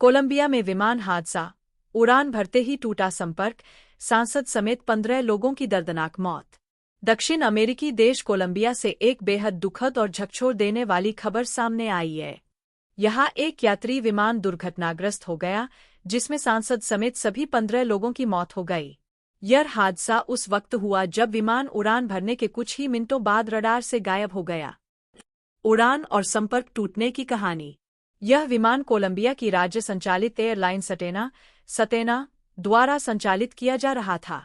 Colombia में विमान हादसा, उड़ान भरते ही टूटा संपर्क, सांसद समेत 15 लोगों की दर्दनाक मौत। दक्षिण अमेरिकी देश कोलंबिया से एक बेहद दुखद और झकझोर देने वाली खबर सामने आई है। यहाँ एक यात्री विमान दुर्घटनाग्रस्त हो गया, जिसमें सांसद समेत सभी 15 लोगों की मौत हो गई। यह हादसा उस वक्त हुआ जब विमान उड़ान भरने के कुछ ही मिनटों बाद रडार से गायब हो गया। उड़ान और संपर्क टूटने की कहानी। यह विमान कोलंबिया की राज्य संचालित एयरलाइन सतेना द्वारा संचालित किया जा रहा था।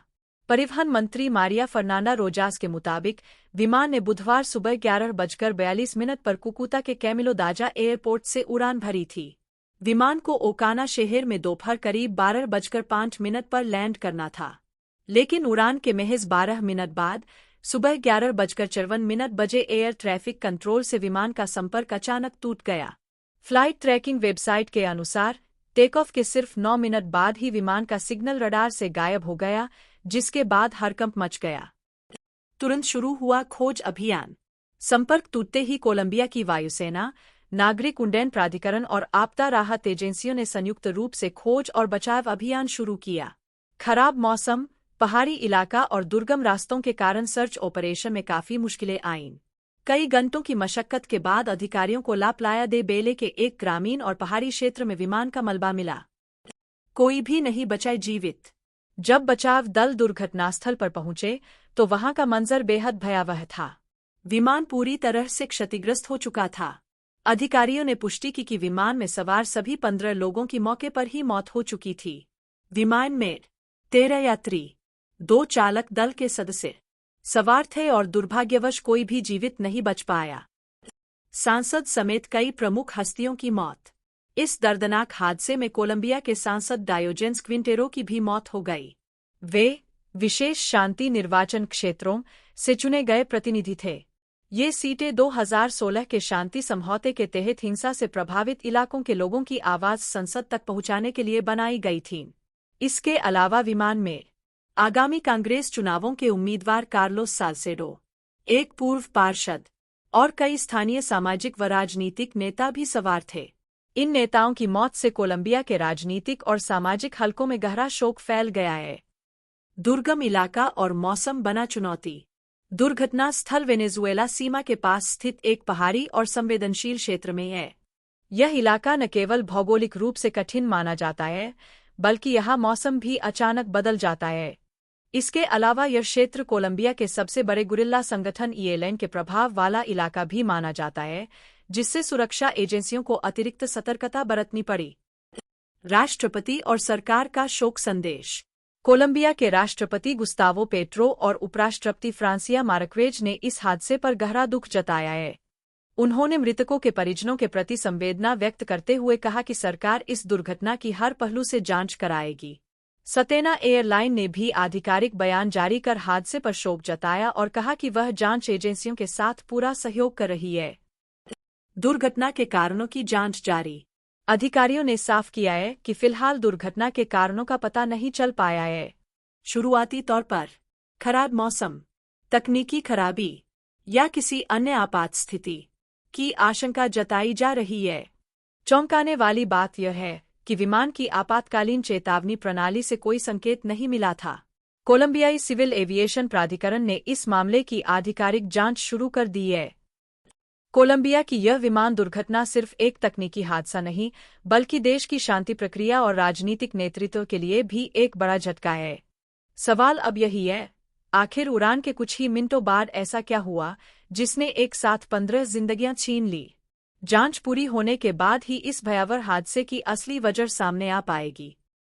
परिवहन मंत्री मारिया फर्नांडा रोजास के मुताबिक विमान ने बुधवार सुबह 11:42 पर कुकुता के कैमिलो दाजा एयरपोर्ट से उड़ान भरी थी। विमान को ओकाना शहर में दोपहर करीब 12:05 पर लैंड करना था, लेकिन उड़ान के महज 12 मिनट बाद सुबह 11:54 बजे एयर ट्रैफिक कंट्रोल से विमान का संपर्क अचानक टूट गया। फ्लाइट ट्रैकिंग वेबसाइट के अनुसार टेक ऑफ के सिर्फ 9 मिनट बाद ही विमान का सिग्नल रडार से गायब हो गया, जिसके बाद हड़कंप मच गया। तुरंत शुरू हुआ खोज अभियान। संपर्क टूटते ही कोलंबिया की वायुसेना, नागरिक उड्डयन प्राधिकरण और आपदा राहत एजेंसियों ने संयुक्त रूप से खोज और बचाव अभियान शुरू किया। खराब मौसम, पहाड़ी इलाका और दुर्गम रास्तों के कारण सर्च ऑपरेशन में काफी मुश्किलें आईं। कई घंटों की मशक्कत के बाद अधिकारियों को ला प्लाया दे बेले के एक ग्रामीण और पहाड़ी क्षेत्र में विमान का मलबा मिला। कोई भी नहीं बचा जीवित। जब बचाव दल दुर्घटनास्थल पर पहुंचे तो वहां का मंजर बेहद भयावह था। विमान पूरी तरह से क्षतिग्रस्त हो चुका था। अधिकारियों ने पुष्टि की कि विमान में सवार सभी 15 लोगों की मौके पर ही मौत हो चुकी थी। विमान में 13 यात्री, 2 चालक दल के सदस्य सवार थे और दुर्भाग्यवश कोई भी जीवित नहीं बच पाया। सांसद समेत कई प्रमुख हस्तियों की मौत। इस दर्दनाक हादसे में कोलंबिया के सांसद डायोजेंस क्विंटेरो की भी मौत हो गई। वे विशेष शांति निर्वाचन क्षेत्रों से चुने गए प्रतिनिधि थे। ये सीटें 2016 के शांति समझौते के तहत हिंसा से प्रभावित इलाकों के लोगों की आवाज संसद तक पहुंचाने के लिए बनाई गई थीं। इसके अलावा विमान में आगामी कांग्रेस चुनावों के उम्मीदवार कार्लोस साल्सेडो, एक पूर्व पार्षद, और कई स्थानीय सामाजिक व राजनीतिक नेता भी सवार थे। इन नेताओं की मौत से कोलंबिया के राजनीतिक और सामाजिक हलकों में गहरा शोक फैल गया है। दुर्गम इलाका और मौसम बना चुनौती। दुर्घटना स्थल वेनेजुएला सीमा के पास स्थित एक पहाड़ी और संवेदनशील क्षेत्र में है। यह इलाका न केवल भौगोलिक रूप से कठिन माना जाता है, बल्कि यहाँ मौसम भी अचानक बदल जाता है। इसके अलावा यह क्षेत्र कोलंबिया के सबसे बड़े गुरिल्ला संगठन ELN के प्रभाव वाला इलाका भी माना जाता है, जिससे सुरक्षा एजेंसियों को अतिरिक्त सतर्कता बरतनी पड़ी। राष्ट्रपति और सरकार का शोक संदेश। कोलंबिया के राष्ट्रपति गुस्तावो पेट्रो और उपराष्ट्रपति फ्रांसिया मार्क्वेज ने इस हादसे पर गहरा दुख जताया है। उन्होंने मृतकों के परिजनों के प्रति संवेदना व्यक्त करते हुए कहा कि सरकार इस दुर्घटना की हर पहलू से जांच कराएगी। सतेना एयरलाइन ने भी आधिकारिक बयान जारी कर हादसे पर शोक जताया और कहा कि वह जांच एजेंसियों के साथ पूरा सहयोग कर रही है। दुर्घटना के कारणों की जांच जारी। अधिकारियों ने साफ किया है कि फिलहाल दुर्घटना के कारणों का पता नहीं चल पाया है। शुरुआती तौर पर खराब मौसम, तकनीकी खराबी या किसी अन्य आपात स्थिति की आशंका जताई जा रही है। चौंकाने वाली बात यह है कि विमान की आपातकालीन चेतावनी प्रणाली से कोई संकेत नहीं मिला था। कोलंबियाई सिविल एविएशन प्राधिकरण ने इस मामले की आधिकारिक जांच शुरू कर दी है। कोलंबिया की यह विमान दुर्घटना सिर्फ एक तकनीकी हादसा नहीं, बल्कि देश की शांति प्रक्रिया और राजनीतिक नेतृत्व के लिए भी एक बड़ा झटका है। सवाल अब यही है, आखिर उड़ान के कुछ ही मिनटों बाद ऐसा क्या हुआ जिसने एक साथ 15 जिंदगियां छीन ली? जांच पूरी होने के बाद ही इस भयावह हादसे की असली वजह सामने आ पाएगी।